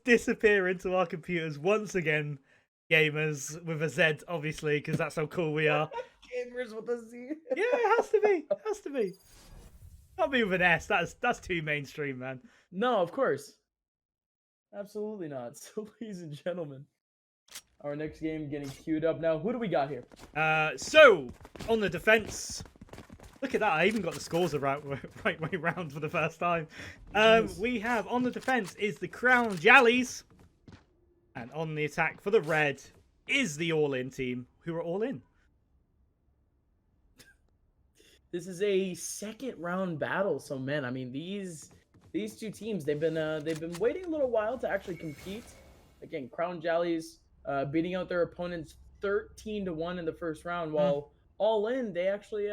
disappear into our computers once again, gamers, with a Z, obviously, because that's how cool we are. Gamers with a Z. Yeah, it has to be. It has to be. Not be with an S. That's too mainstream, man. No, of course. Absolutely not. So, ladies and gentlemen, our next game getting queued up now. Who do we got here? So on the defense. Look at that, I even got the scores the right way round for the first time. We have on the defense is the Crownjallys. And on the attack for the red is the all-in team, who are all in. This is a second round battle, so man, I mean these two teams they've been waiting a little while to actually compete. Again, Crownjallys beating out their opponents 13-1 in the first round, while all in they actually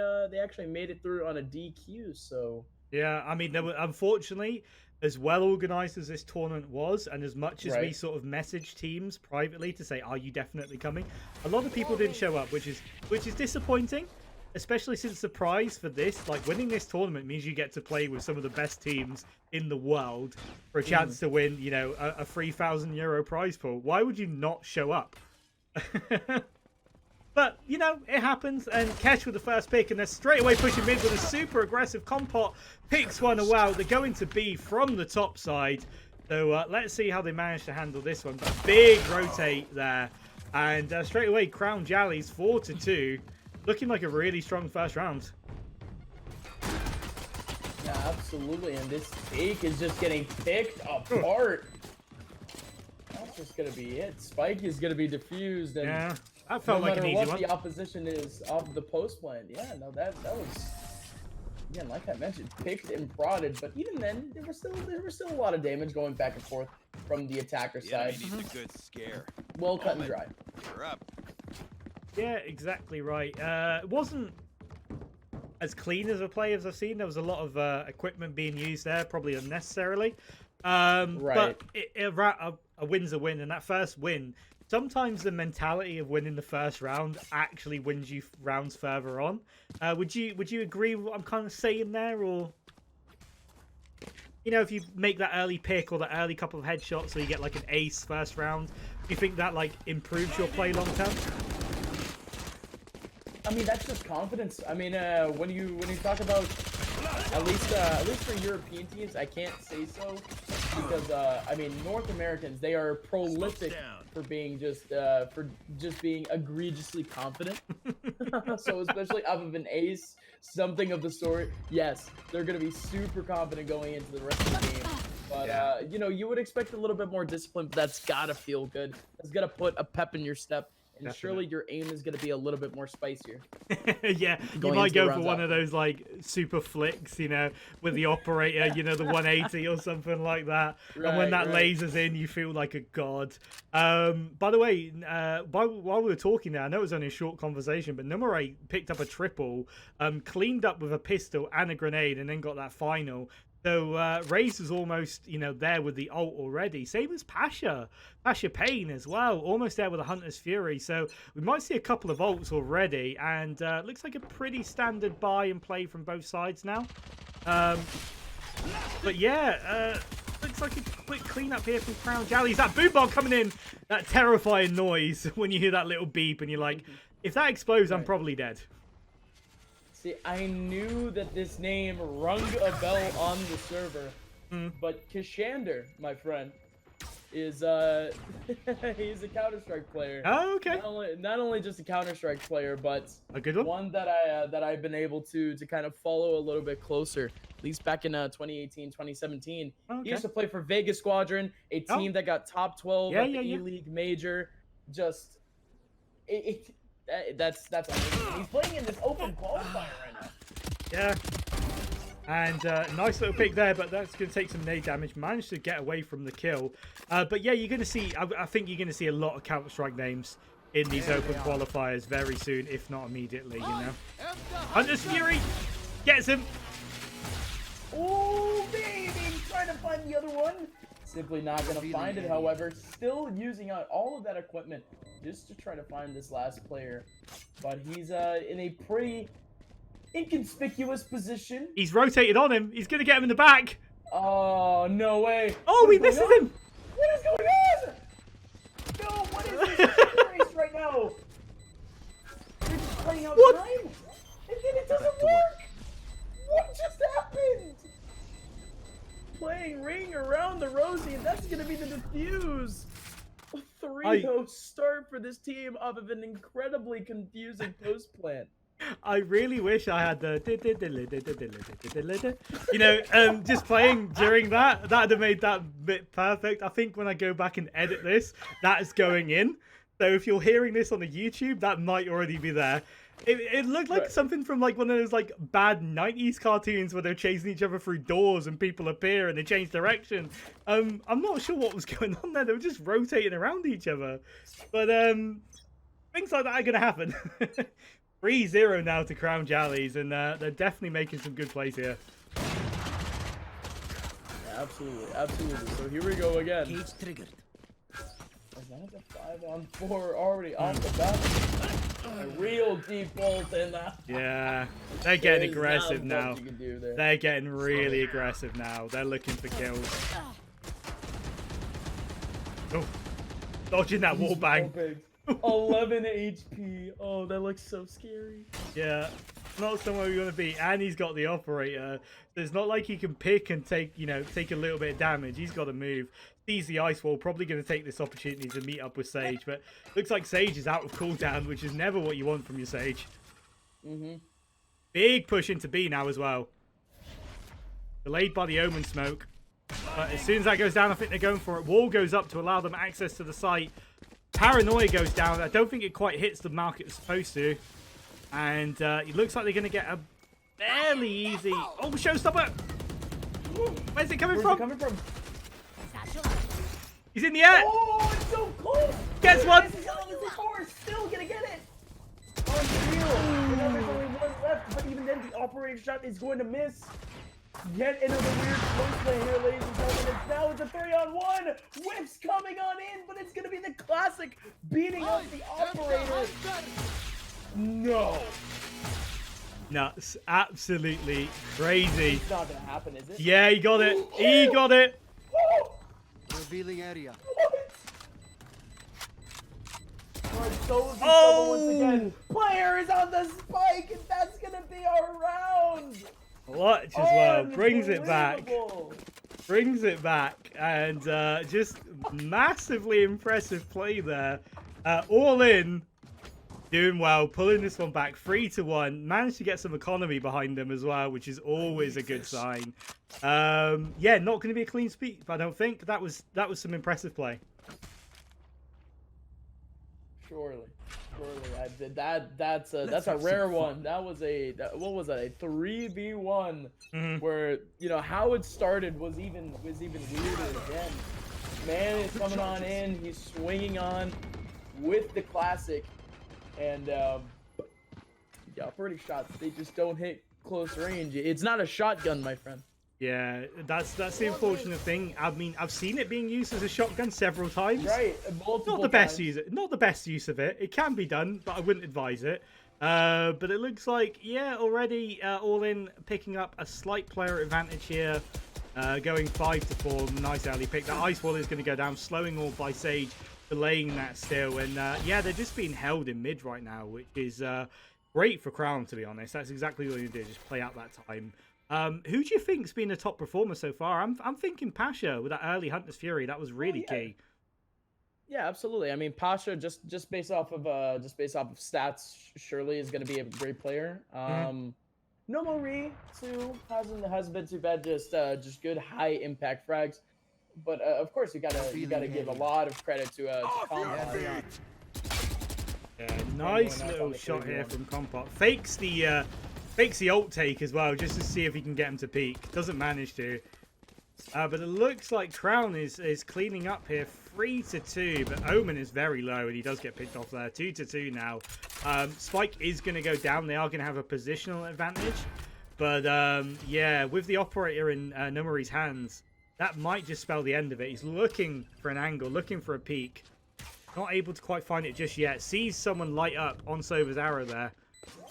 made it through on a DQ. So yeah, I mean, unfortunately, as well organized as this tournament was, and as much as we sort of messaged teams privately to say, "Are you definitely coming?" a lot of people didn't show up, which is disappointing. Especially since the prize for this, like winning this tournament, means you get to play with some of the best teams in the world for a chance to win, you know, a €3,000 prize pool. Why would you not show up? But, you know, it happens, and Kesh with the first pick, and they're straight away pushing mid with a super aggressive compot. Picks one away. They're going to be from the top side. So let's see how they manage to handle this one. But big rotate there. And straight away, Crownjallys 4-2. Looking like a really strong first round. yeah, absolutely, and this take is just getting picked apart. That's just gonna be it. Spike is gonna be diffused, and yeah, that felt like an easy one. No matter what the opposition is off the post plan, yeah, no, that was, again, like I mentioned, picked and prodded. But even then, there was still a lot of damage going back and forth from the attacker side. Needs a good scare. Well cut and dry. You're up. Yeah, exactly right. It wasn't as clean as a play as I've seen. There was a lot of equipment being used there, probably unnecessarily. But a win's a win, and that first win, sometimes the mentality of winning the first round actually wins you rounds further on. Would you agree with what I'm kind of saying there, or? You know, if you make that early pick or that early couple of headshots, so you get like an ace first round, do you think that like improves your play long term? I mean, that's just confidence. I mean, when you talk about at least for European teams, I can't say so because I mean, North Americans, they are prolific for being just being egregiously confident. So especially off of an ace, something of the sort, yes, they're gonna be super confident going into the rest of the game. But you know, you would expect a little bit more discipline, but that's gotta feel good. That's gotta put a pep in your step. And Definitely. surely your aim is going to be a little bit more spicier. Yeah, you might go for one of those like super flicks, you know, with the operator, you know, the 180 or something like that. And when that laser's in, you feel like a god. By the way, while we were talking there, I know it was only a short conversation, but Numere picked up a triple, cleaned up with a pistol and a grenade, and then got that final. So Raze is almost, you know, there with the ult already. Same as Pasha Payne as well, almost there with a Hunter's Fury. So we might see a couple of ults already, and looks like a pretty standard buy and play from both sides now. But yeah, looks like a quick cleanup here from Crownjallys. That boom bomb coming in, that terrifying noise when you hear that little beep, and you're like, if that explodes, I'm probably dead. See, I knew that this name rung a bell on the server, but Kashander, my friend, is he's a Counter-Strike player. Oh, okay. Not only just a Counter-Strike player, but a good one that I've been able to kind of follow a little bit closer. At least back in 2018, 2017, he used to play for Vegas Squadron, a team that got top 12 at the E-League Major. Just that's amazing. He's playing in this open qualifier right now. Yeah. And nice little pick there, but that's going to take some nade damage. Managed to get away from the kill. But yeah, you're going to see, I think you're going to see a lot of Counter-Strike names in these open qualifiers very soon, if not immediately, you know. Hunter's Fury gets him. Oh, baby, trying to find the other one. Simply not going to find it, however. Still using out all of that equipment just to try to find this last player. But he's in a pretty inconspicuous position. He's rotated on him. He's going to get him in the back. Oh, no way. Oh, he misses him. What is going gonna be the defuse. 3-0 start for this team off of an incredibly confusing post plan. I really wish I had the, you know, just playing during that. That'd have made that bit perfect. I think when I go back and edit this, that's going in. So if you're hearing this on the YouTube, that might already be there. It looked like something from like one of those like bad 90s cartoons where they're chasing each other through doors and people appear and they change direction. I'm not sure what was going on there. They were just rotating around each other. But things like that are going to happen. 3-0 now to Crownjallys, and they're definitely making some good plays here. Yeah, absolutely. So here we go again. Cage triggered. That's a 5-on-4 already off the bat. A real default in that. Yeah, they're getting aggressive now. There. They're getting really aggressive now. They're looking for kills. Oh, dodging that wall bang. 11 HP. Oh, that looks so scary. Yeah, not somewhere we want to be. And he's got the operator. So it's not like he can pick and take, you know, take a little bit of damage. He's got to move. Sees the ice wall. Probably going to take this opportunity to meet up with Sage. But looks like Sage is out of cooldown, which is never what you want from your Sage. Big push into B now as well. Delayed by the Omen smoke. But as soon as that goes down, I think they're going for it. Wall goes up to allow them access to the site. Paranoia goes down. I don't think it quite hits the mark it's supposed to. And it looks like they're going to get a fairly easy... Oh, showstopper! Where's it coming from? He's in the air! Oh, it's so close! Gets one! Still going to get it! Unreal! There's only one left, but even then the operator shot is going to miss. Yet another weird post play here, ladies and gentlemen. Now it's a 3-on-1. Whip's coming on in, but it's going to be the classic beating up the operator. No. Nuts. Absolutely crazy. It's not going to happen, is it? Yeah, he got it. He got it. Revealing area. Once again. Player is on the spike, and that's going to be our round. Clutch as well. Brings it back. Brings it back. And just massively impressive play there. All in. Doing well. Pulling this one back. 3-1. Managed to get some economy behind them as well, which is always a good sign. Yeah, not going to be a clean sweep, I don't think. That was some impressive play. Surely. That's a rare one. That was what was that? A 3v1 where, you know, how it started was even weirder again. Man is coming on in. He's swinging on with the classic, and the operating shots, they just don't hit close range. It's not a shotgun, my friend. Yeah, that's the unfortunate thing. I mean, I've seen it being used as a shotgun several times. Right, multiple Not the best use of it. It can be done, but I wouldn't advise it. But it looks like, yeah, already All In picking up a slight player advantage here. Going 5-4. Nice early pick. The ice wall is going to go down, slowing all by Sage, delaying that still. And yeah, they're just being held in mid right now, which is great for Crown, to be honest. That's exactly what you do, just play out that time. Who do you think's been a top performer so far? I'm thinking Pasha with that early Hunter's Fury. That was really key. Yeah, absolutely. I mean, Pasha just based off of stats, surely is going to be a great player. No Marie too hasn't been too bad. Just good high impact frags. But of course, you gotta give a lot of credit to Compot. Yeah, nice little shot here from Compot. Fakes the ult take as well, just to see if he can get him to peek. Doesn't manage to. But it looks like Crown is cleaning up here. 3-2, but Omen is very low, and he does get picked off there. 2-2 now. Spike is going to go down. They are going to have a positional advantage. But, yeah, with the operator in Numeri's hands, that might just spell the end of it. He's looking for an angle, looking for a peek. Not able to quite find it just yet. Sees someone light up on Sova's arrow there.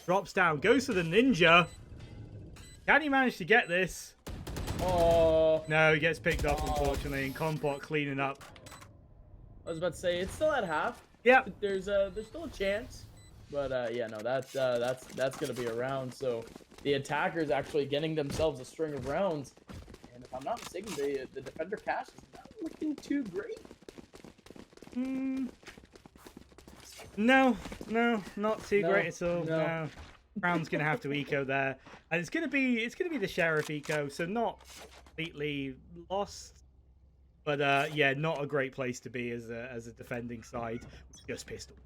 Drops down, goes to the ninja. Can he manage to get this? Oh. No, he gets picked up, unfortunately, and Compot cleaning up. I was about to say, it's still at half. Yeah. There's still a chance. But, yeah, no, that's going to be a round. So the attackers actually getting themselves a string of rounds. And if I'm not mistaken, the defender cash is not looking too great. No, not too No, great at all. no. No. Crown's gonna have to eco there, and it's gonna be the sheriff eco, so not completely lost, but yeah, not a great place to be as a defending side. Just pistol.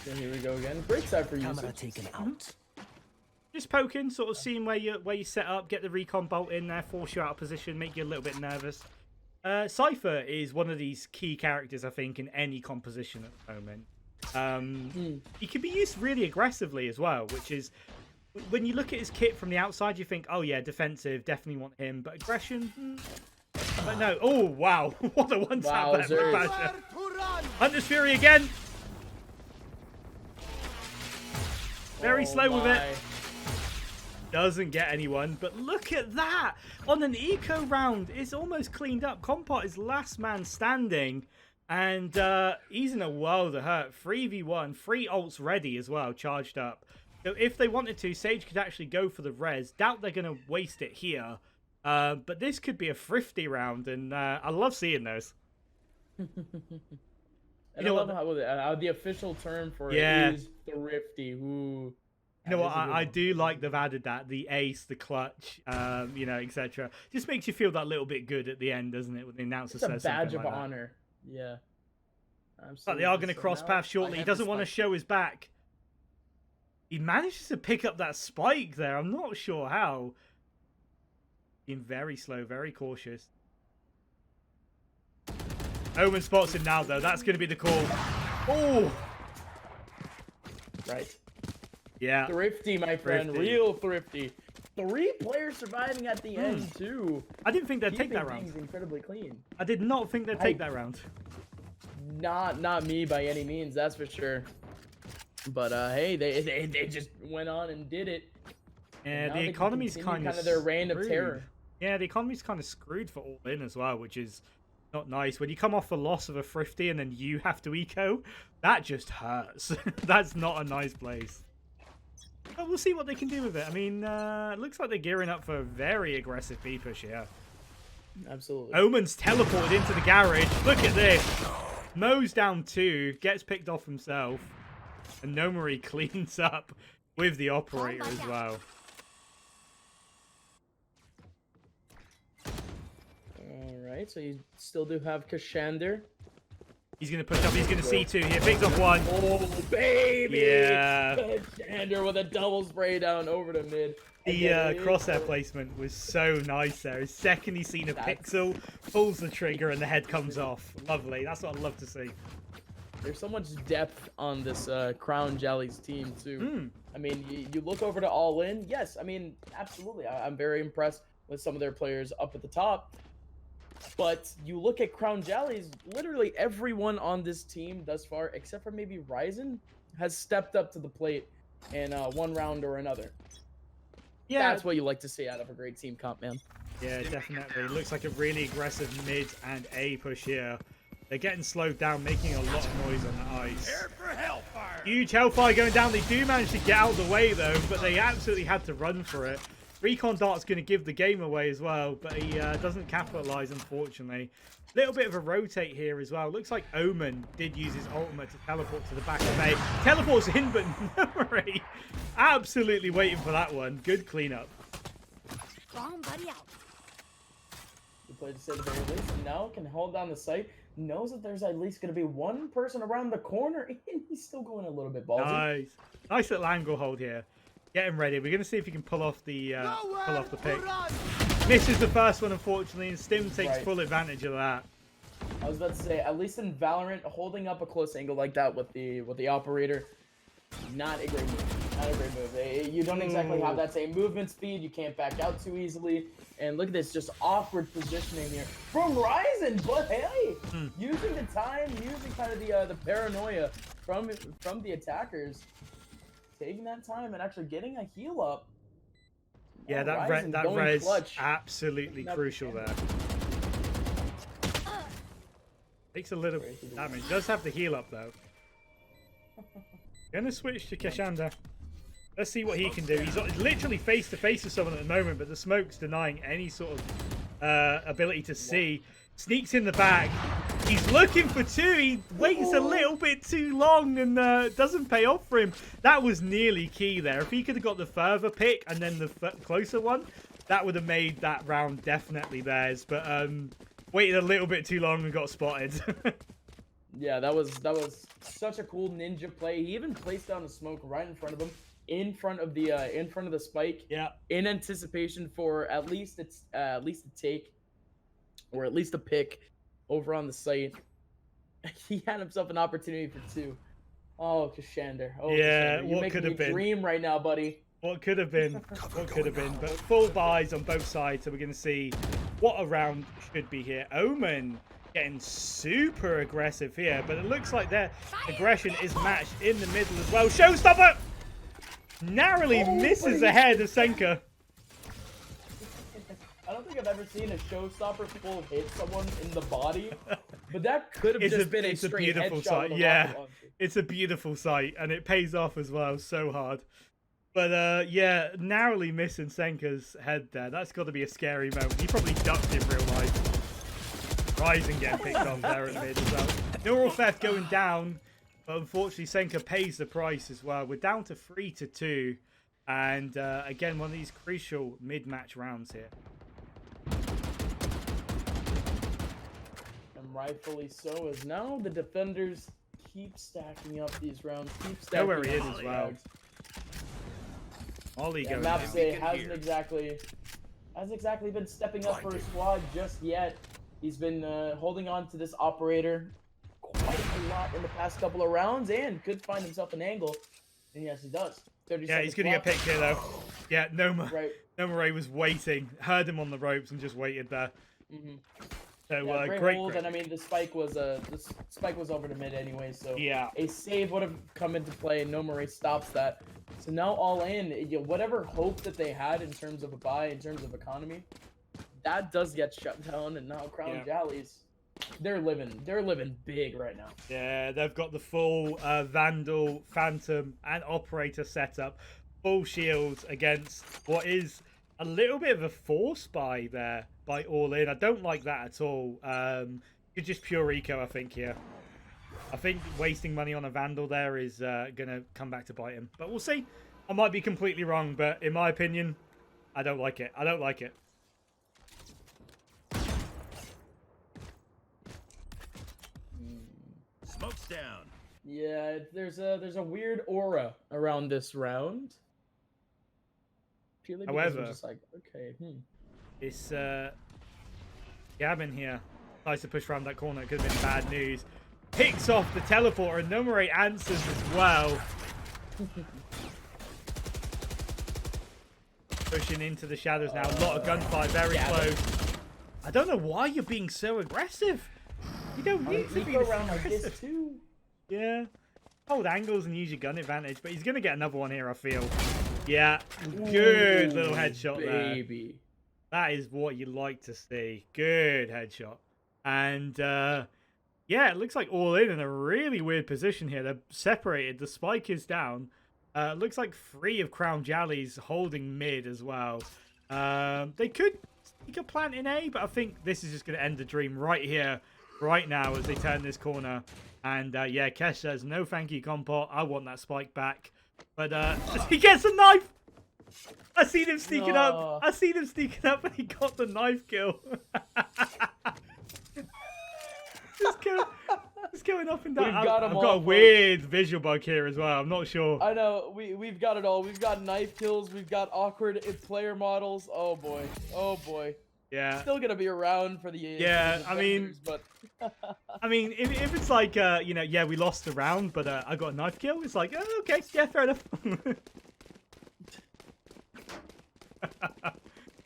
So here we go again. Great side for you. Camera taken out. Just poking, sort of seeing where you set up, get the recon bolt in there, force you out of position, make you a little bit nervous. Cypher is one of these key characters, I think, in any composition at the moment. He can be used really aggressively as well, which is, when you look at his kit from the outside, you think, oh yeah, defensive, definitely want him, but aggression, but no. Oh wow, what a one tap there from Basher. Hunter's Fury again. Very slow with it. Doesn't get anyone, but look at that! On an eco round, it's almost cleaned up. Compot is last man standing, and he's in a world of hurt. 3v1, 3 ults ready as well, charged up. So if they wanted to, Sage could actually go for the res. Doubt they're going to waste it here. But this could be a thrifty round, and I love seeing those. And I love how the official term for it is thrifty. Ooh. You know what, I do like they've added that, the ace, the clutch, you know, etc. Just makes you feel that little bit good at the end, doesn't it, when the announcer says something like that. It's a badge of honor. Yeah. But they are going to cross paths shortly. He doesn't want to show his back. He manages to pick up that spike there. I'm not sure how. Being very slow, very cautious. Omen spots him now, though. That's going to be the call. Oh! Right. Yeah. Thrifty, my friend. Thrifty. Real thrifty. 3 players surviving at the end, too. I didn't think they'd take that round. Things incredibly clean. I did not think they'd take that round. Not me by any means, that's for sure. But hey, they just went on and did it. Yeah, the economy's kind of their reign of terror. Yeah, the economy's kind of screwed for all in as well, which is not nice. When you come off the loss of a thrifty and then you have to eco, that just hurts. That's not a nice place. But we'll see what they can do with it. I mean, it looks like they're gearing up for a very aggressive B push here. Absolutely. Omen's teleported into the garage. Look at this. Mows down 2, gets picked off himself, and Nomori cleans up with the operator as well. Alright, so you still do have Kashander. He's going to push up. He's going to C2 here. Picks off 1. Oh, baby! Yeah. Kashander with a double spray down over the mid. The crosshair placement was so nice there. His second he's seen a pixel, pulls the trigger, and the head comes off. Lovely. That's what I love to see. There's so much depth on this Crownjallys team, too. I mean, you look over to All In. Yes, I mean, absolutely. I'm very impressed with some of their players up at the top. But you look at Crownjallys, literally everyone on this team thus far, except for maybe Ryzen, has stepped up to the plate in one round or another. Yeah, that's what you like to see out of a great team comp, man. Yeah, definitely. Looks like a really aggressive mid and A push here. They're getting slowed down, making a lot of noise on the ice. For hellfire. Huge hellfire going down. They do manage to get out of the way, though, but they absolutely had to run for it. Recon Dart's going to give the game away as well, but he doesn't capitalize, unfortunately. Little bit of a rotate here as well. Looks like Omen did use his ultimate to teleport to the back of A. Teleports in, but Nomori absolutely waiting for that one. Good cleanup. Bomb buddy out. He played to say the very least, and now can hold down the site. Knows that there's at least going to be one person around the corner, and he's still going a little bit ballsy. Nice. Nice little angle hold here. Get him ready. We're going to see if he can pull off the pick. Misses the first one, unfortunately, and Stim takes full advantage of that. I was about to say, at least in Valorant, holding up a close angle like that with the operator, not a great move. Not a great move. You don't exactly have that same movement speed. You can't back out too easily. And look at this, just awkward positioning here from Ryzen. But hey, using the time, using kind of the paranoia from the attackers, taking that time and actually getting a heal up. Yeah, that res absolutely crucial there. Takes a little damage. Does have the heal up though. Gonna switch to Kashander. Let's see what he can do. He's literally face to face with someone at the moment, but the smoke's denying any sort of ability to see. Sneaks in the back. He's looking for two. He waits a little bit too long and doesn't pay off for him. That was nearly key there. If he could have got the further pick and then the closer one, that would have made that round definitely theirs. But waited a little bit too long and got spotted. Yeah, that was such a cool ninja play. He even placed down a smoke right in front of him, in front of the spike. Yeah. In anticipation for at least a take, or at least a pick over on the site. He had himself an opportunity for two. Oh, Kashander. Oh, yeah, Kashander. You're what could making have me been? Dream right now, buddy. What could have been? What could have been? But full buys on both sides, so we're going to see what a round should be here. Omen getting super aggressive here, but it looks like their aggression is matched in the middle as well. Showstopper narrowly misses ahead of Senka. I don't think I've ever seen a showstopper full hit someone in the body, but that could have just been a straight beautiful headshot sight. with a Yeah, rocket launcher. it's a beautiful sight, and it pays off as well so hard. But yeah, narrowly missing Senka's head there. That's got to be a scary moment. He probably ducked in real life. Ryzen getting picked off there at mid as well. Neural theft going down, but unfortunately Senka pays the price as well. We're down to 3-2, and again one of these crucial mid-match rounds here. And rightfully so, as now the defenders keep stacking up these rounds. Keep stacking Know where he is up as these well. rounds. Ollie Yeah, going Mapse down. hasn't exactly been stepping up for his squad just yet. He's been holding on to this operator quite a lot in the past couple of rounds, and could find himself an angle. And yes, he does. 30 Yeah, he's seconds going to get left. picked here though. Yeah, Noma. Right. Noma was waiting, heard him on the ropes and just waited there. Mm-hmm. So Yeah, great. holes, and I mean the spike was over to mid anyway, so Yeah. a save would have come into play, and No stops that. So now all in, whatever hope that they had in terms of a buy, in terms of economy, that does get shut down, and now Crownjallys, they're living big right now. Yeah, they've got the full Vandal, Phantom, and Operator setup. Full shields against what is a little bit of a force buy there by All In. I don't like that at all. You're just pure eco, I think, here. I think wasting money on a Vandal there is going to come back to bite him. But we'll see. I might be completely wrong, but in my opinion, I don't like it. I don't like it. Smoke's down. Yeah, there's a weird aura around this round. Purely because However, we're just like, okay, It's Gavin here. Tries to push around that corner. It could have been bad news. Picks off the teleporter, and Number 8 answers as well. Pushing into the shadows now. A lot of gunfire, very close. I don't know why you're being so aggressive. You don't need to be go this around like aggressive. this too. Yeah. Hold angles and use your gun advantage, but he's going to get another one here, I feel. Yeah. Good little headshot baby. there. That is what you like to see. Good headshot. And, yeah, it looks like All in a really weird position here. They're separated. The spike is down. Looks like 3 of Crownjallys holding mid as well. They could plant in A, but I think this is just going to end the dream right here, right now, as they turn this corner. And, yeah, Kesh says, no thank you, Compot. I want that spike back. But he gets a knife. I seen him sneaking up. I seen him sneaking up, and he got the knife kill. Just going up and down. I've got a weird visual bug here as well. I'm not sure. I know. We've got it all. We've got knife kills. We've got awkward player models. Oh boy. Oh boy. Yeah. Still gonna be around for the Yeah. I mean, but I mean, if it's like you know, yeah, we lost the round, but I got a knife kill. It's like, oh, okay, yeah, fair enough.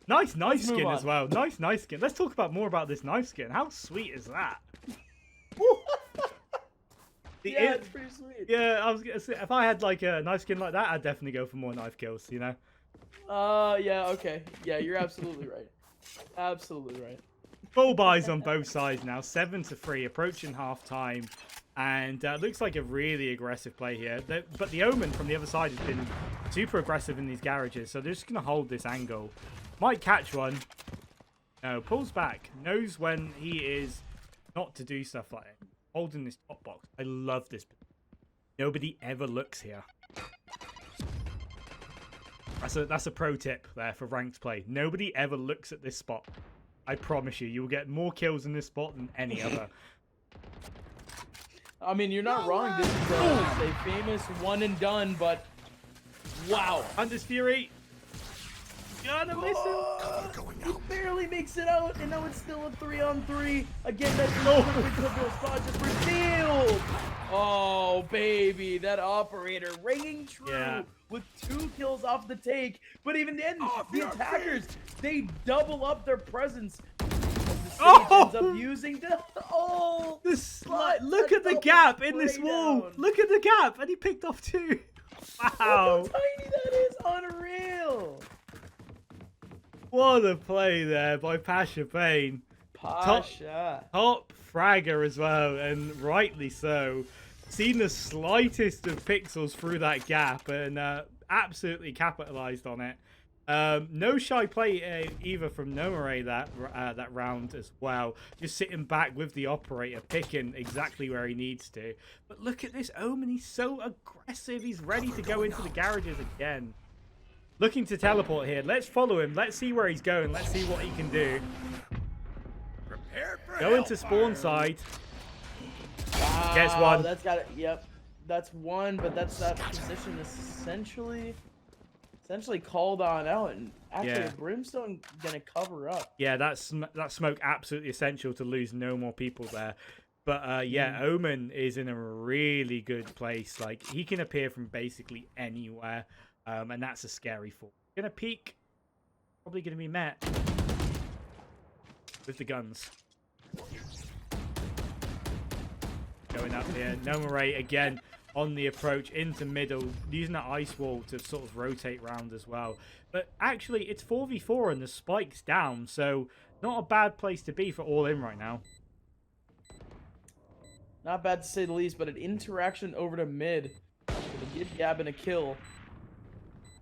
Nice skin as well. Nice skin. Let's talk about more about this knife skin. How sweet is that? yeah, it's pretty sweet. Yeah, I was gonna say, if I had like a knife skin like that, I'd definitely go for more knife kills. You know. Yeah. Okay. Yeah, you're absolutely right. Absolutely right. Full buys on both sides now, 7-3, approaching half time. And looks like a really aggressive play here. But the Omen from the other side has been super aggressive in these garages. So they're just going to hold this angle. Might catch one. No, pulls back. Knows when he is not to do stuff like that. Holding this top box. I love this. Nobody ever looks here. That's a pro tip there for ranked play. Nobody ever looks at this spot. I promise you, you'll get more kills in this spot than any other. I mean, you're not wrong. This is a famous one and done, but wow. Hunter's Fury. Gotta miss him. He barely makes it out, and now it's still a 3-on-3. Again, that's no spot just revealed. Oh, baby, that operator ringing true with 2 kills off the take. But even then, the attackers, they double up their presence. Ends up using the look at the gap in this wall. Look at the gap, and he picked off 2. Wow. Look how tiny that is. Unreal. What a play there by Pasha Payne. Pasha. Top fragger as well, and rightly so. Seen the slightest of pixels through that gap and absolutely capitalized on it. No shy play either from Nomare that round as well. Just sitting back with the operator, picking exactly where he needs to. But look at this Omen. He's so aggressive. He's ready to go into the garages again. Looking to teleport here. Let's follow him. Let's see where he's going. Let's see what he can do. Go into spawn side. Gets one. That's got it. Yep. That's one, but that position is essentially called on out, and actually Brimstone gonna cover up. Yeah, that smoke absolutely essential to lose no more people there. But yeah, Omen is in a really good place. Like, he can appear from basically anywhere, and that's a scary thought. Gonna peek, probably gonna be met with the guns. Going up here, Nomare again on the approach into middle, using that ice wall to sort of rotate round as well. But actually, it's 4v4 and the spike's down, so not a bad place to be for All In right now. Not bad to say the least, but an interaction over to mid with a good gab and a kill.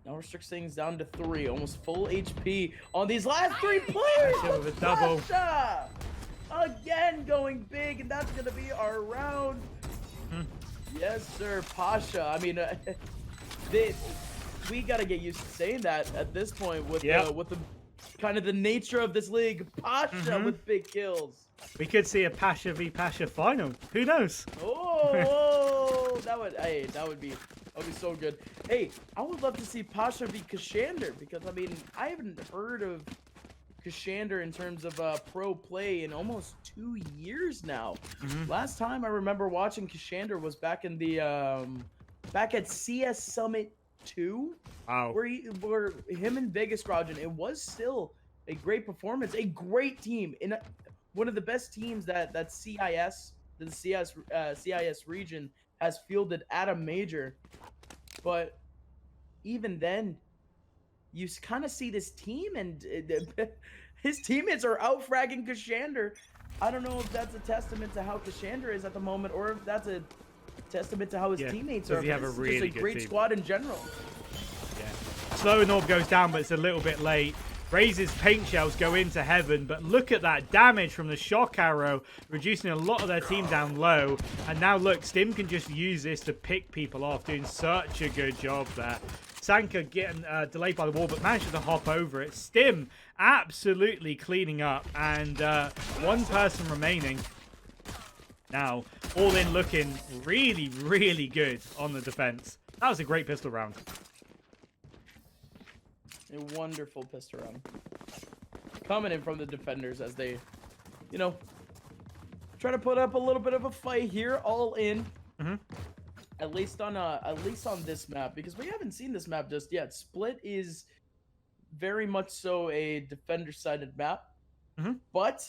Now restricts things down to 3, almost full HP on these last 3 players. With a double. Pasha! Again going big, and that's gonna be our round. Yes, sir, Pasha. I mean, we gotta get used to saying that at this point with the kind of the nature of this league. Pasha with big kills. We could see a Pasha v Pasha final. Who knows? Oh, that would be so good. Hey, I would love to see Pasha v Kashander, because I mean, I haven't heard of Kashander in terms of pro play in almost 2 years now. Last time I remember watching Kashander was back in the back at CS Summit 2. Wow. Where him and Vegas Rajan, it was still a great performance, a great team, in one of the best teams that the CIS region has fielded at a major. But even then, you kind of see this team, and his teammates are out-fragging Kashander. I don't know if that's a testament to how Kashander is at the moment, or if that's a testament to how his teammates are. Does he have a really just a great team? Squad in general. Yeah. Slow and orb goes down, but it's a little bit late. Raises paint shells go into heaven, but look at that damage from the shock arrow, reducing a lot of their team down low. And now look, Stim can just use this to pick people off, doing such a good job there. Sanka getting delayed by the wall, but manages to hop over it. Stim absolutely cleaning up, and one person remaining. Now, All In looking really, really good on the defense. That was a great pistol round. A wonderful pistol round. Coming in from the defenders as they, try to put up a little bit of a fight here. All In. At least on this map, because we haven't seen this map just yet. Split is very much so a defender-sided map, but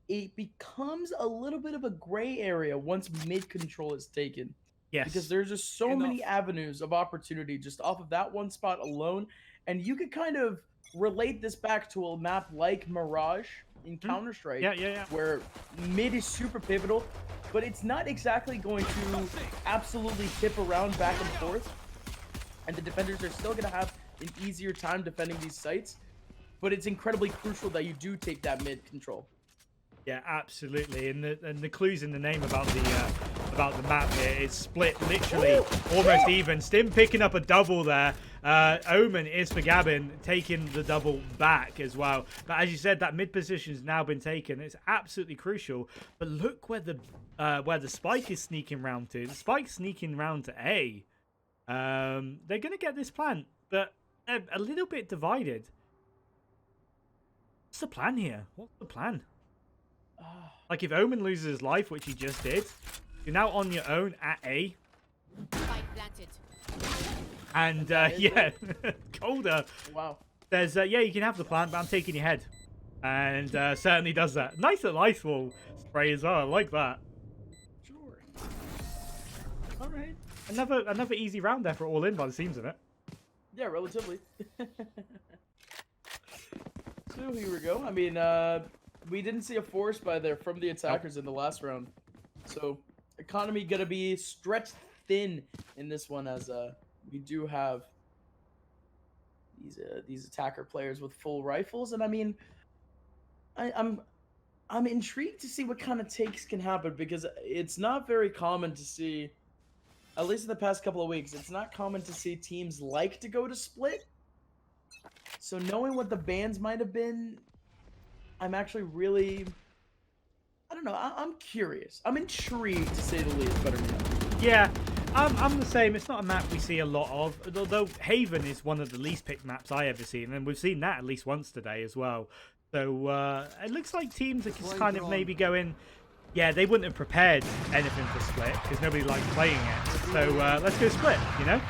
it becomes a little bit of a gray area once mid control is taken. Yes, because there's just so many avenues of opportunity just off of that one spot alone, and you could kind of relate this back to a map like Mirage, in Counter-Strike, Yeah. where mid is super pivotal, but it's not exactly going to absolutely tip around back and forth, and the defenders are still going to have an easier time defending these sites, but it's incredibly crucial that you do take that mid control. Yeah, absolutely. And the clues in the name about the map here is split literally almost even. Stim picking up a double there. Omen is for Gavin taking the double back as well. But as you said, that mid position has now been taken. It's absolutely crucial. But look where the spike is sneaking round to. The spike's sneaking round to A. They're going to get this plant, but they're a little bit divided. What's the plan here? What's the plan? Like, if Omen loses his life, which he just did, you're now on your own at A. Spike planted. And, yeah, Colder. Wow. There's, yeah, you can have the plant, but I'm taking your head. And certainly does that. Nice little ice wall spray as well. I like that. Sure. All right. Another easy round there for all in by the seams of it. Yeah, relatively. So here we go. I mean, we didn't see a force from the attackers in the last round. So economy gonna be stretched thin in this one, as we do have these attacker players with full rifles, and I mean, I'm intrigued to see what kind of takes can happen, because it's not very common to see, at least in the past couple of weeks, it's not common to see teams like to go to split. So knowing what the bans might have been, I'm actually really, I don't know, I'm curious. I'm intrigued, to say the least, better man. Yeah, I'm the same. It's not a map we see a lot of, although Haven is one of the least picked maps I ever seen, and we've seen that at least once today as well. So it looks like teams are just kind of maybe going, yeah, they wouldn't have prepared anything for split because nobody likes playing it. So let's go split, you know?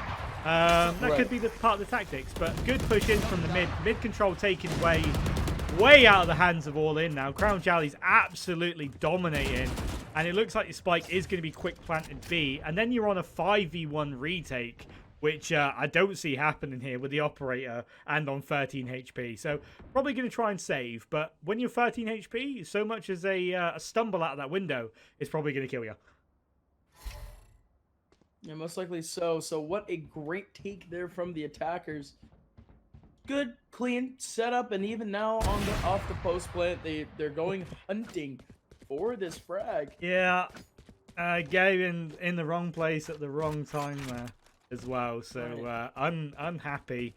That could be the part of the tactics, but good push in from the mid. Mid control taken way out of the hands of all in now. Crownjallys absolutely dominating, and it looks like your spike is going to be quick planted B, and then you're on a 5v1 retake, which I don't see happening here with the operator and on 13 HP. So probably going to try and save, but when you're 13 HP, so much as a stumble out of that window is probably going to kill you. Yeah, most likely so. So what a great take there from the attackers. Good, clean setup, and even now on off the post plant, they're going hunting for this frag. Yeah, Gabe in the wrong place at the wrong time there as well. So I'm happy,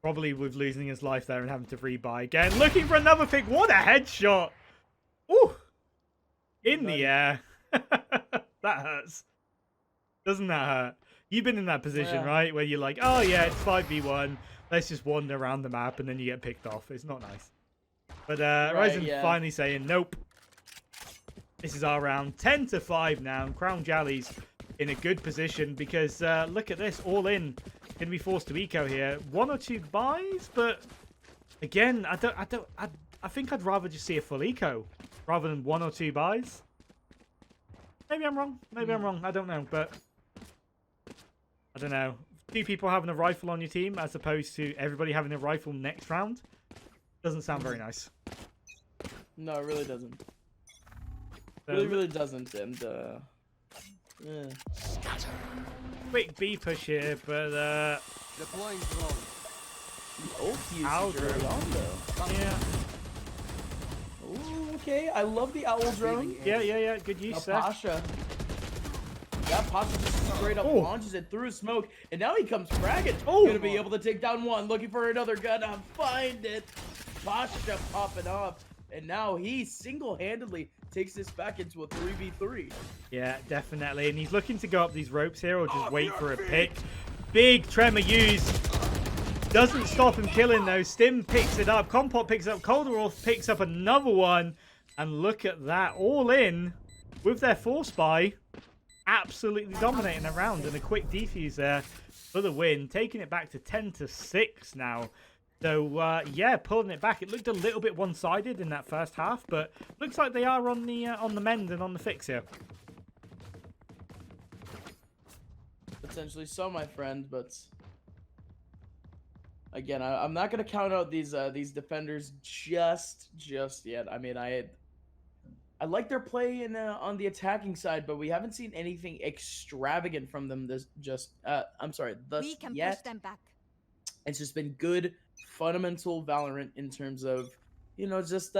probably with losing his life there and having to rebuy again. Looking for another pick. What a headshot! Ooh, in the air. That hurts. Doesn't that hurt? You've been in that position, right? Where you're like, oh yeah, it's 5v1. Let's just wander around the map, and then you get picked off. It's not nice. But Ryzen finally saying, nope. This is our round. 10-5 now. Crownjallys in a good position because look at this. All in. Going to be forced to eco here. 1 or 2 buys, but again, I think I'd rather just see a full eco rather than 1 or 2 buys. Maybe I'm wrong. Maybe I'm wrong. I don't know, but I don't know. 2 people having a rifle on your team as opposed to everybody having a rifle next round doesn't sound very nice. No, it really doesn't. So, really doesn't. And yeah. quick B push here, but Deploying drone. The ult usage Owl early drone. on, though. yeah, Ooh, okay, I love the owl drone. yeah. Good use there. Pasha. Yeah, Pasha just straight up launches it through smoke, and now he comes fragging. Gonna be able to take down one, looking for another gun. Find it. Pasha popping off, and now he single-handedly takes this back into a 3v3. Yeah, definitely. And he's looking to go up these ropes here or just wait for a pick. Big tremor used. Doesn't stop him killing though. Stim picks it up. Compot picks it up. Colderoth picks up another one. And look at that. All in with their force buy. Absolutely dominating the round. And a quick defuse there for the win. Taking it back to 10-6 now. So, yeah, pulling it back. It looked a little bit one-sided in that first half. But looks like they are on the mend and on the fix here. Potentially so, my friend, but again, I'm not gonna count out these defenders just yet. I mean, I like their play in on the attacking side, but we haven't seen anything extravagant from them. I'm sorry, thus We can yet. push them back. It's just been good, fundamental Valorant in terms of, you know, just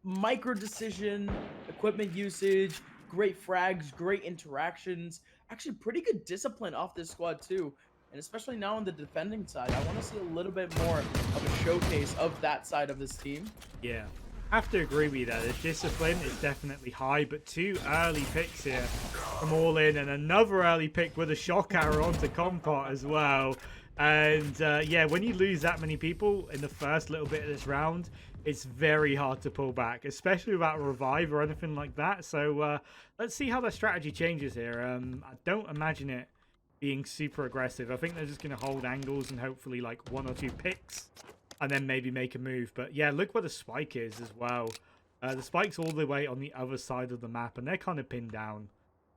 micro decision, equipment usage, great frags, great interactions. Actually, pretty good discipline off this squad too. And especially now on the defending side, I want to see a little bit more of a showcase of that side of this team. Yeah, I have to agree with you there. The discipline is definitely high, but 2 early picks here from All In, and another early pick with a shock arrow onto Compot as well. And yeah, when you lose that many people in the first little bit of this round, it's very hard to pull back, especially without a revive or anything like that. So let's see how their strategy changes here. I don't imagine it being super aggressive. I think they're just going to hold angles and hopefully like 1 or 2 picks and then maybe make a move. But yeah, look where the spike is as well. The spike's all the way on the other side of the map and they're kind of pinned down.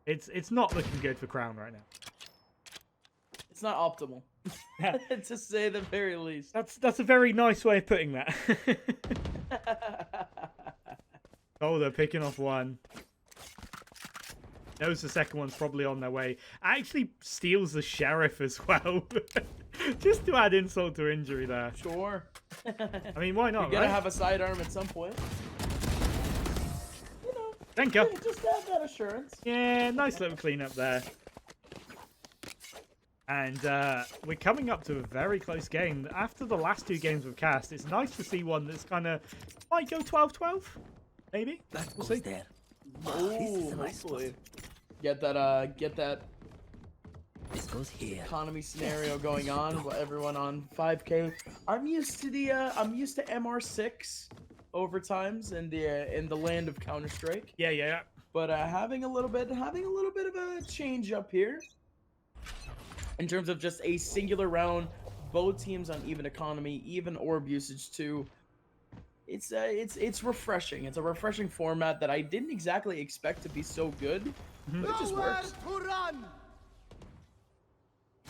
It's not looking good for Crown right now. It's not optimal, to say the very least. That's a very nice way of putting that. Oh, they're picking off 1. Knows the second one's probably on their way. Actually steals the sheriff as well. Just to add insult to injury there. Sure. I mean, why not, You gotta right? have a sidearm at some point. You know, Thank you. just have that assurance. Yeah, nice little cleanup there. And we're coming up to a very close game. After the last 2 games we've cast, it's nice to see one that's kind of might go 12-12, maybe. We'll see. There. Oh, hopefully. Get that This goes here. economy scenario going on. Everyone on 5K. I'm used to MR6 overtimes in the land of Counter-Strike. Yeah. But having a little bit of a change up here in terms of just a singular round, both teams on even economy, even orb usage too. It's refreshing. It's a refreshing format that I didn't exactly expect to be so good, but it just works.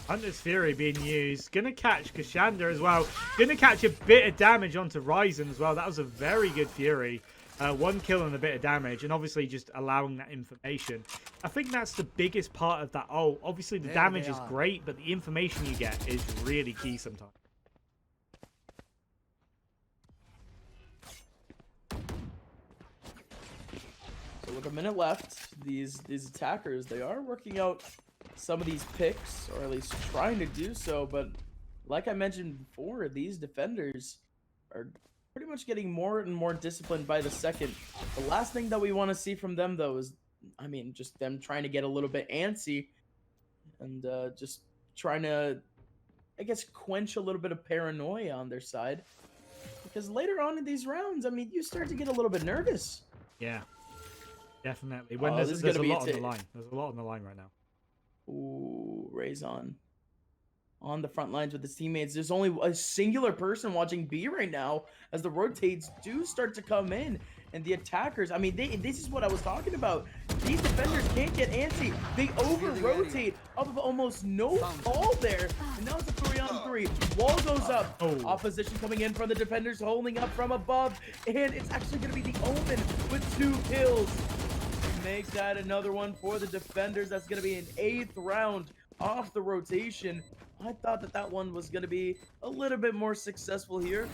Hunter's Fury being used. Gonna catch Kashanda as well. Gonna catch a bit of damage onto Ryzen as well. That was a very good Fury. 1 kill and a bit of damage, and obviously just allowing that information. I think that's the biggest part of that. Oh, obviously the damage is great, but the information you get is really key sometimes. So with a minute left, these attackers, they are working out some of these picks, or at least trying to do so, but like I mentioned before, these defenders are pretty much getting more and more disciplined by the second. The last thing that we want to see from them, though, is, I mean, just them trying to get a little bit antsy and just trying to, I guess, quench a little bit of paranoia on their side. Because later on in these rounds, I mean, you start to get a little bit nervous. Yeah, definitely. When this there's is a gonna be lot on the line. There's a lot on the line right now. Ooh, Raison on the front lines with his teammates. There's only a singular person watching B right now as the rotates do start to come in. And the attackers, I mean, this is what I was talking about. These defenders can't get antsy. They over-rotate up of almost no call there. And now it's a 3-on-3. Wall goes up. Oh. Opposition coming in from the defenders, holding up from above. And it's actually going to be the Omen with 2 kills. Make that another one for the defenders. That's going to be an 8th round off the rotation. I thought that one was going to be a little bit more successful here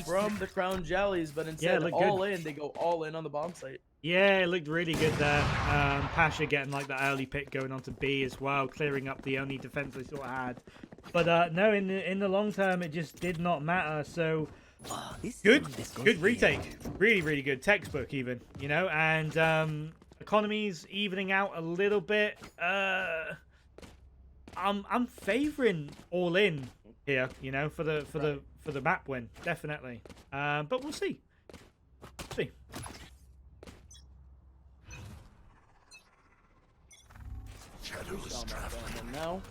from the Crownjallys, but instead they go all in on the bomb site. Yeah, it looked really good there. Pasha getting like that early pick going on to B as well, clearing up the only defense they sort of had. But no, in the long term, it just did not matter. So good retake, really good textbook even, you know, and economy's evening out a little bit. I'm favoring All In here, you know, for the map win, definitely. But we'll see. And now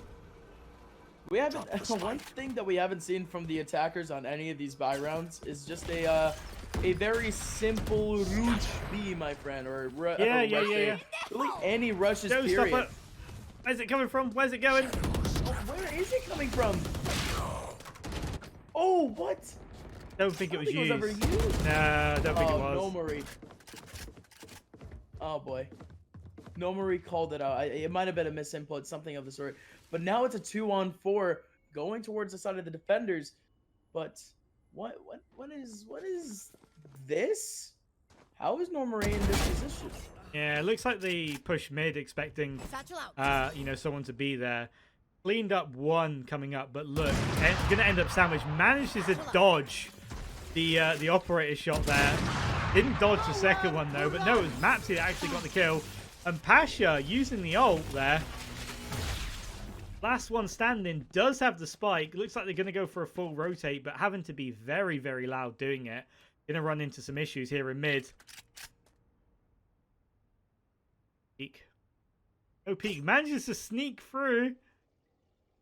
we haven't. One thing that we haven't seen from the attackers on any of these buy rounds is just a very simple rush B, my friend, or yeah. Really, any rushes. Don't period. stop it. Where's it coming from? Where's it going? Oh, where is it coming from? Oh, what? Don't think it was I don't used. think it was ever used. Nah, don't think it was. No Marie. Oh boy. No Marie called it out. It might have been a misinput, something of the sort. But now it's a 2-on-4 going towards the side of the defenders. But what is this? How is No Marie in this position? Yeah, it looks like they pushed mid expecting Satchel out. you know, someone to be there. Cleaned up one coming up, but look, gonna end up sandwiched. Manages to dodge the operator shot there. Didn't dodge the second one though, but no, it was Mapsy that actually got the kill. And Pasha using the ult there. Last one standing does have the spike. Looks like they're gonna go for a full rotate, but having to be very, very loud doing it. Gonna run into some issues here in mid. Peek. Oh, Peek manages to sneak through.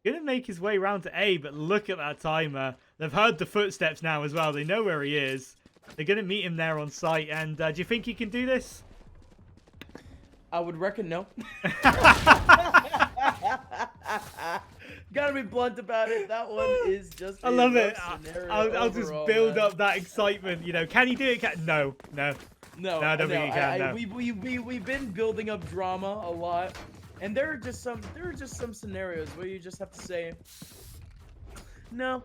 Gonna make his way round to A, but look at that timer. They've heard the footsteps now as well. They know where he is. They're gonna meet him there on site. And do you think he can do this? I would reckon no. Gotta be blunt about it. That one is just. I love it. I'll just build up that excitement. You know, can he do it? No. No, I don't think he can. No. We've been building up drama a lot, and there are just some scenarios where you just have to say no.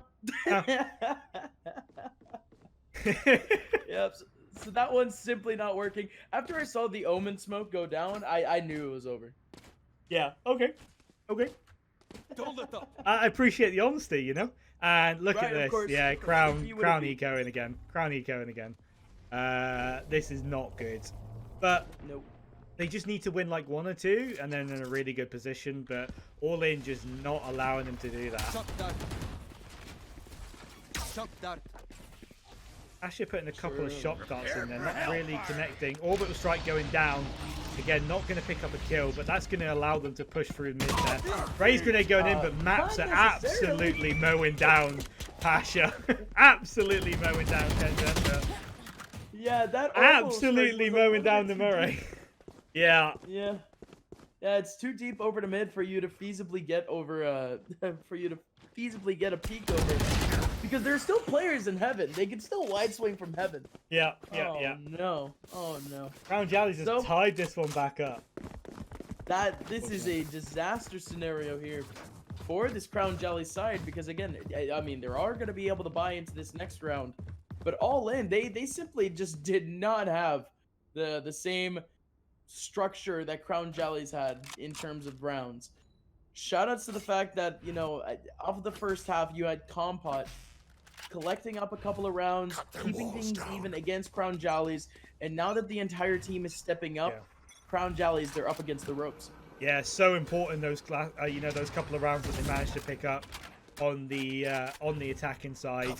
Yep. So that one's simply not working. After I saw the Omen smoke go down, I knew it was over. Yeah. Okay. Don't let them. I appreciate the honesty, you know. And look Right, at this. of course, Yeah, of course. Crown He would've been- ecoing again. Crown ecoing again. This is not good. But Nope. they just need to win like 1 or 2, and then in a really good position. But all in, just not allowing them to do that. Shock dart. Shock dart. Asher putting a couple of True. shock darts in there, not really connecting. Orbital strike going down. Again, not going to pick up a kill, but that's going to allow them to push through mid there. Raise grenade going in, but Maps are not necessarily. absolutely mowing down Pasha. Absolutely mowing down Kendra. Yeah, that Absolutely mowing down the Murray. Yeah. Yeah. Yeah, it's too deep over to mid for you to feasibly get over for you to feasibly get a peek over. Because there are still players in heaven. They can still wide swing from heaven. Yeah. Oh no. Crownjallys has So- tied this one back up. This is a disaster scenario here for this Crownjallys side because again, I mean, they are going to be able to buy into this next round, but all in, they simply just did not have the same structure that Crownjallys had in terms of rounds. Shoutouts to the fact that, you know, off of the first half, you had Compot collecting up a couple of rounds, keeping things even against Crownjallys, and now that the entire team is stepping up, Crownjallys, they're up against the ropes. Yeah, so important those you know, those couple of rounds that they managed to pick up on the attacking side,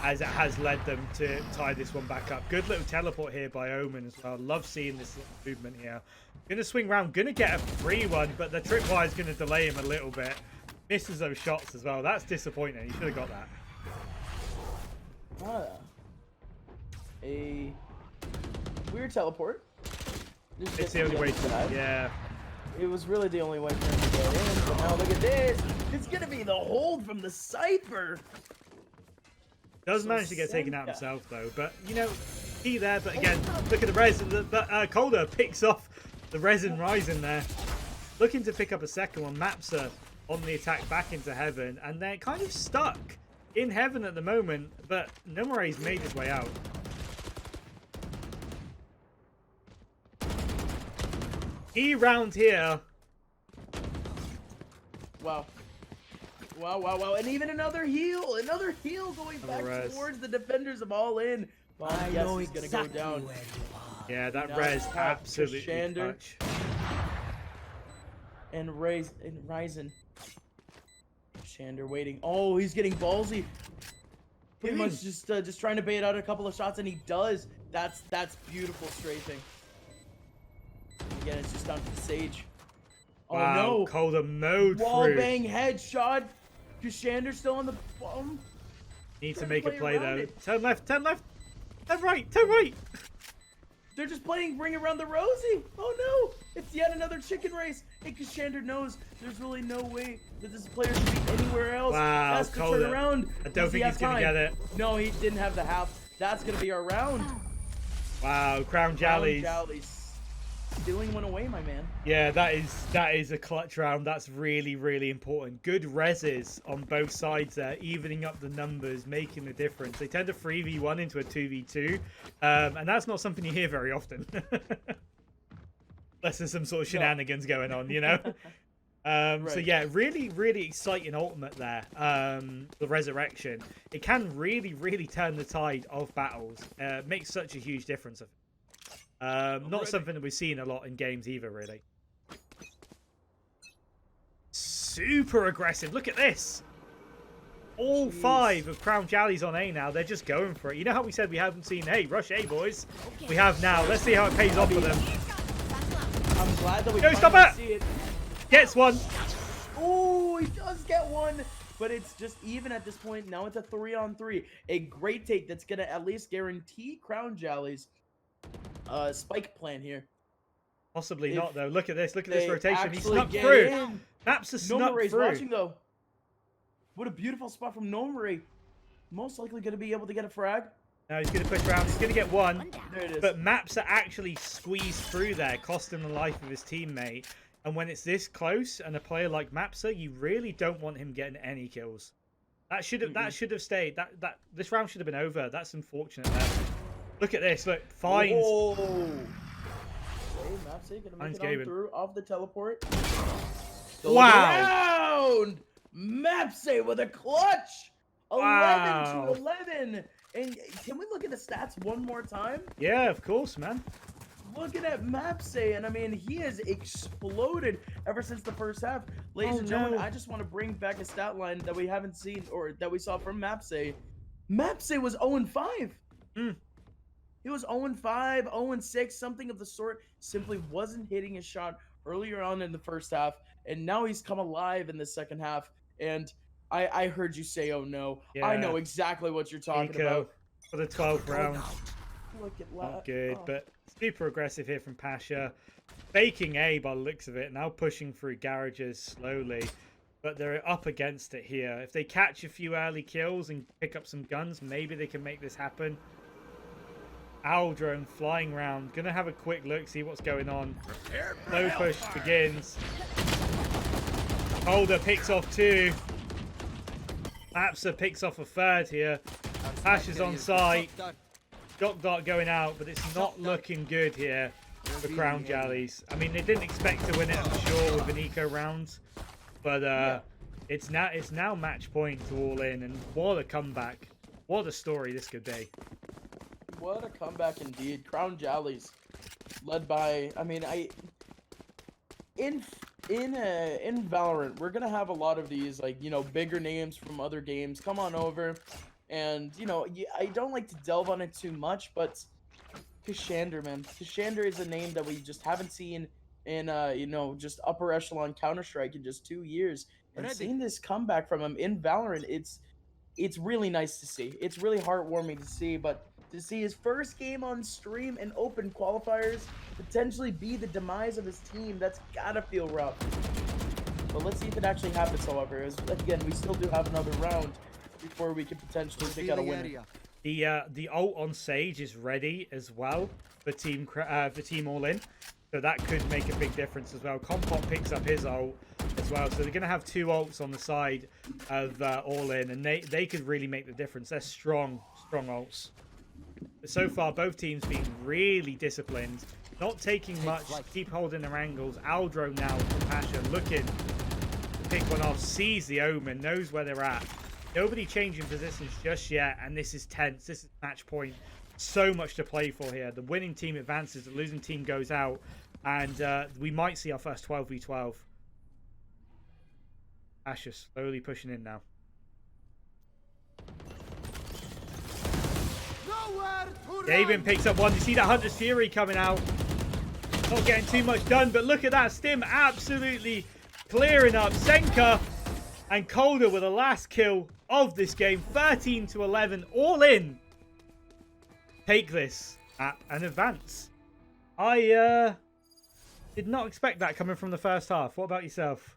as it has led them to tie this one back up. Good little teleport here by Omen as well. Love seeing this little movement here. Gonna swing round, gonna get a free one, but the tripwire is gonna delay him a little bit. Misses those shots as well. That's disappointing. He should have got that. A weird teleport. Just It's gets the only to way other to. side. Yeah. It was really the only way for him to get in, but now look at this. It's gonna be the hold from the Cypher. Does So manage to get taken out Senka. himself though, but you know, he there. But again, look at the resin. But Calder picks off the resin rising there, looking to pick up a second one. Mapsa on the attack back into heaven, and they're kind of stuck in heaven at the moment. But Nomore's made his way out. He round here. Wow. And even another heal going back res. towards the defenders of All In. I Yes, know he's gonna exactly go down. where you are. Yeah, that Now res tap absolutely Shander. clutch. And Ryzen. Shander waiting. Oh, he's getting ballsy. Pretty much just trying to bait out a couple of shots, and he does. That's beautiful strafing. Again, it's just onto the Sage. Oh Wow, no! Calder mowed Wall through. bang headshot. Shander's still on the bottom. Need to Trying to make a play play around though. it. Turn left, turn left. Turn right, turn right. They're just playing Ring Around the Rosie. Oh no, it's yet another chicken race. And Kashander knows there's really no way that this player should be anywhere else. Wow, Has to turn around. I don't think he's going to get it. No, he didn't have the half. That's going to be our round. Wow, Crownjallys. Crownjallys stealing one away, my man. Yeah, that is a clutch round. That's really, really important. Good reses on both sides there, evening up the numbers, making the difference. They tend to 3v1 into a 2v2, and that's not something you hear very often. Unless there's some sort of shenanigans going on, you know? Right. So yeah, really, really exciting ultimate there. The Resurrection. It can really, really turn the tide of battles. Makes such a huge difference. Not something that we've seen a lot in games either, really. Super aggressive. Look at this. All 5 of Crownjallys on A now. They're just going for it. You know how we said we haven't seen, hey, rush A, boys? We have now. Let's see how it pays off for them. I'm glad that we No, stop finally see it. Gets one. Oh, he does get one. But it's just even at this point. Now it's a 3-on-3. A great take that's going to at least guarantee Crownjallys spike plan here. Possibly If not, though. Look at this. Look at this they rotation. He actually snuck get through. in. Maps are No snuck Murray's through. watching, though. What a beautiful spot from No Murray. Most likely going to be able to get a frag. No, he's going to push around. He's going to get one. There it is. But Maps are actually squeezed through there, costing the life of his teammate. And when it's this close, and a player like Mapsa, you really don't want him getting any kills. That should have stayed. This round should have been over. That's unfortunate there. Look at this. Look, finds. Oh. Okay, Mapsy gonna make it on through off the teleport. Wow. Round. Mapsy with a clutch. 11 to 11. And can we look at the stats one more time? Yeah, of course, man. Looking at Mapsy, and I mean, he has exploded ever since the first half. Ladies and gentlemen, I just want to bring back a stat line that we haven't seen or that we saw from Mapsy. Mapsy was 0-5. He was 0-5, 0-6, something of the sort. Simply wasn't hitting his shot earlier on in the first half, and now he's come alive in the second half. And I heard you say, "Oh no!" Yeah. I know exactly what you're talking about. For the 12th round. Look at that. Not good, but super aggressive here from Pasha. Faking A by the looks of it. Now pushing through garages slowly. But they're up against it here. If they catch a few early kills and pick up some guns, maybe they can make this happen. Owl drone flying around. Gonna have a quick look, see what's going on. Low push begins. Holder picks off 2. Mapsa picks off a 3rd here. Pasha's on site. Shock dart going out, but it's not looking good here for Crownjallys. I mean, they didn't expect to win it, I'm sure, with an eco round, but it's now match point to All In, and what a comeback! What a story this could be. What a comeback indeed. Crownjallys, led by, I mean, in Valorant, we're gonna have a lot of these, like, you know, bigger names from other games come on over. And, you know, I don't like to delve on it too much, but Kashander, man. Kashander is a name that we just haven't seen in, you know, just upper echelon Counter-Strike in just 2 years. And seeing this comeback from him in Valorant, it's really nice to see. It's really heartwarming to see, but to see his first game on stream and open qualifiers potentially be the demise of his team, that's gotta feel rough. But let's see if it actually happens, however. As, again, we still do have another round before we can potentially pick out a winner. The ult on Sage is ready as well for team All In, so that could make a big difference as well. Compot picks up his ult as well, so they're going to have 2 ults on the side of All In, and they could really make the difference. They're strong ults. But so far, both teams being really disciplined, not taking much, keep holding their angles. Aldro now from Pasha looking to pick one off, sees the Omen, knows where they're at. Nobody changing positions just yet, and this is tense. This is match point. So much to play for here. The winning team advances, the losing team goes out, and we might see our first 12v12. Asher slowly pushing in now. David picks up one. You see that Hunter's Fury coming out. Not getting too much done, but look at that. Stim absolutely clearing up. Senka and Calder with the last kill of this game. 13 to 11, All In. Take this map and advance. I did not expect that coming from the first half. What about yourself?